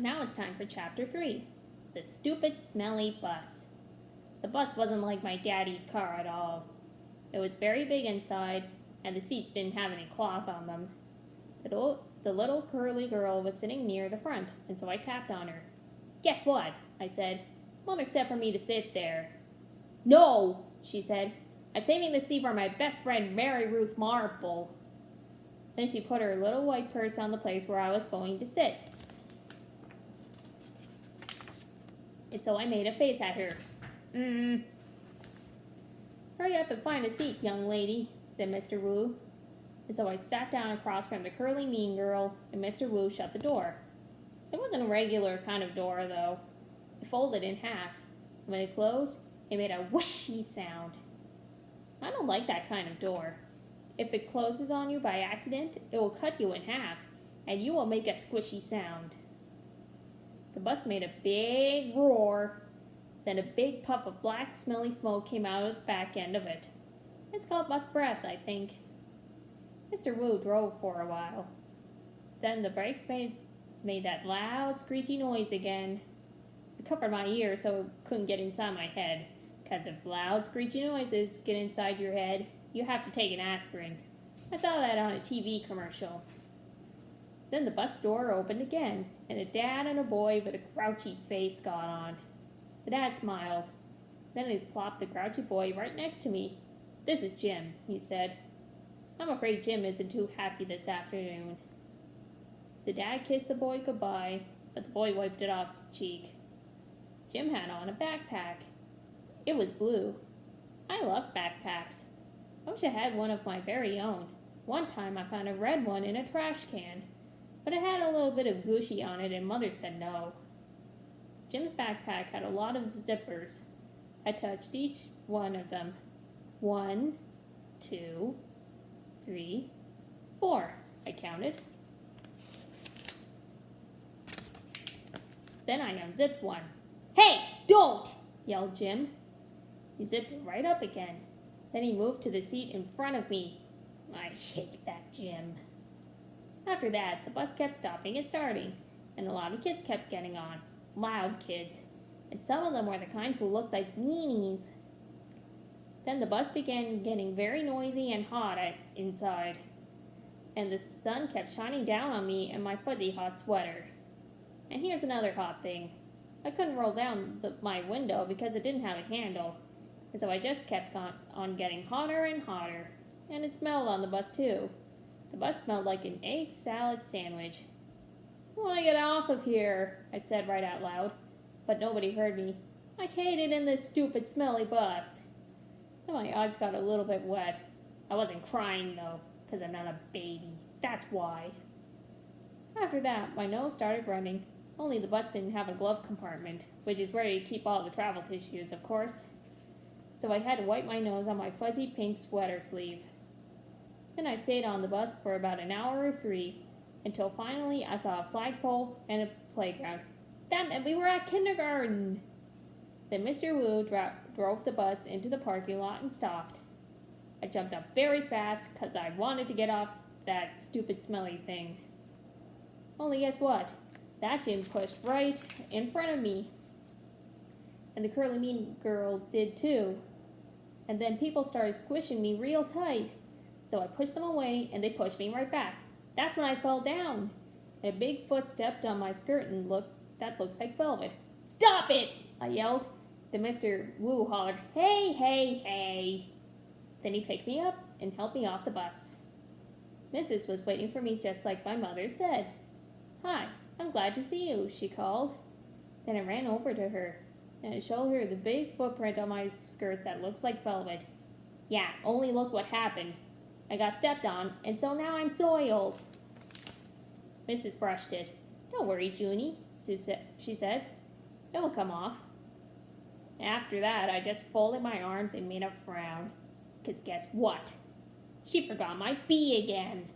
Now it's time for Chapter 3, The Stupid Smelly Bus. The bus wasn't like my daddy's car at all. It was very big inside, and the seats didn't have any cloth on them. The little curly girl was sitting near the front, and so I tapped on her. "Guess what?" I said. "Mother said for me to sit there." "No," she said. "I'm saving the seat for my best friend, Mary Ruth Marple." Then she put her little white purse on the place where I was going to sit. And so I made a face at her. "Hurry up and find a seat, young lady," said Mr. Wu. And so I sat down across from the curly mean girl, and Mr. Wu shut the door. It wasn't a regular kind of door, though. It folded in half. When it closed, it made a whooshy sound. I don't like that kind of door. If it closes on you by accident, it will cut you in half, and you will make a squishy sound. The bus made a big roar. Then a big puff of black, smelly smoke came out of the back end of it. It's called bus breath, I think. Mr. Wu drove for a while. Then the brakes made that loud, screechy noise again. It covered my ears so it couldn't get inside my head. Because if loud, screechy noises get inside your head, you have to take an aspirin. I saw that on a TV commercial. Then the bus door opened again, and a dad and a boy with a grouchy face got on. The dad smiled. Then he plopped the grouchy boy right next to me. "This is Jim," he said. "I'm afraid Jim isn't too happy this afternoon." The dad kissed the boy goodbye, but the boy wiped it off his cheek. Jim had on a backpack. It was blue. I love backpacks. I wish I had one of my very own. One time I found a red one in a trash can, but it had a little bit of gushy on it and Mother said no. Jim's backpack had a lot of zippers. I touched each one of them. 1, 2, 3, 4, I counted. Then I unzipped one. "Hey, don't!" yelled Jim. He zipped it right up again. Then he moved to the seat in front of me. I hate that Jim. After that, the bus kept stopping and starting, and a lot of kids kept getting on. Loud kids. And some of them were the kind who looked like meanies. Then the bus began getting very noisy and hot inside, and the sun kept shining down on me and my fuzzy hot sweater. And here's another hot thing. I couldn't roll down my window because it didn't have a handle, and so I just kept on getting hotter and hotter. And it smelled on the bus too. The bus smelled like an egg salad sandwich. "I want to get off of here," I said right out loud, but nobody heard me. I hate it in this stupid smelly bus. Then my eyes got a little bit wet. I wasn't crying though, because I'm not a baby. That's why. After that, my nose started running. Only the bus didn't have a glove compartment, which is where you keep all the travel tissues, of course. So I had to wipe my nose on my fuzzy pink sweater sleeve. Then I stayed on the bus for about an hour or 3, until finally I saw a flagpole and a playground. That meant we were at kindergarten! Then Mr. Wu drove the bus into the parking lot and stopped. I jumped up very fast because I wanted to get off that stupid smelly thing. Only guess what? That Jim pushed right in front of me. And the curly mean girl did too. And then people started squishing me real tight. So I pushed them away and they pushed me right back. That's when I fell down. And a big foot stepped on my skirt and that looks like velvet. "Stop it!" I yelled. Then Mr. Wu hollered, "Hey, hey, hey." Then he picked me up and helped me off the bus. Mrs. was waiting for me just like my mother said. "Hi, I'm glad to see you," she called. Then I ran over to her and I showed her the big footprint on my skirt that looks like velvet. Yeah, only look what happened. I got stepped on, and so now I'm soiled. Mrs. brushed it. "Don't worry, Junie," she said. "It will come off." After that, I just folded my arms and made a frown. 'Cause guess what? She forgot my bee again.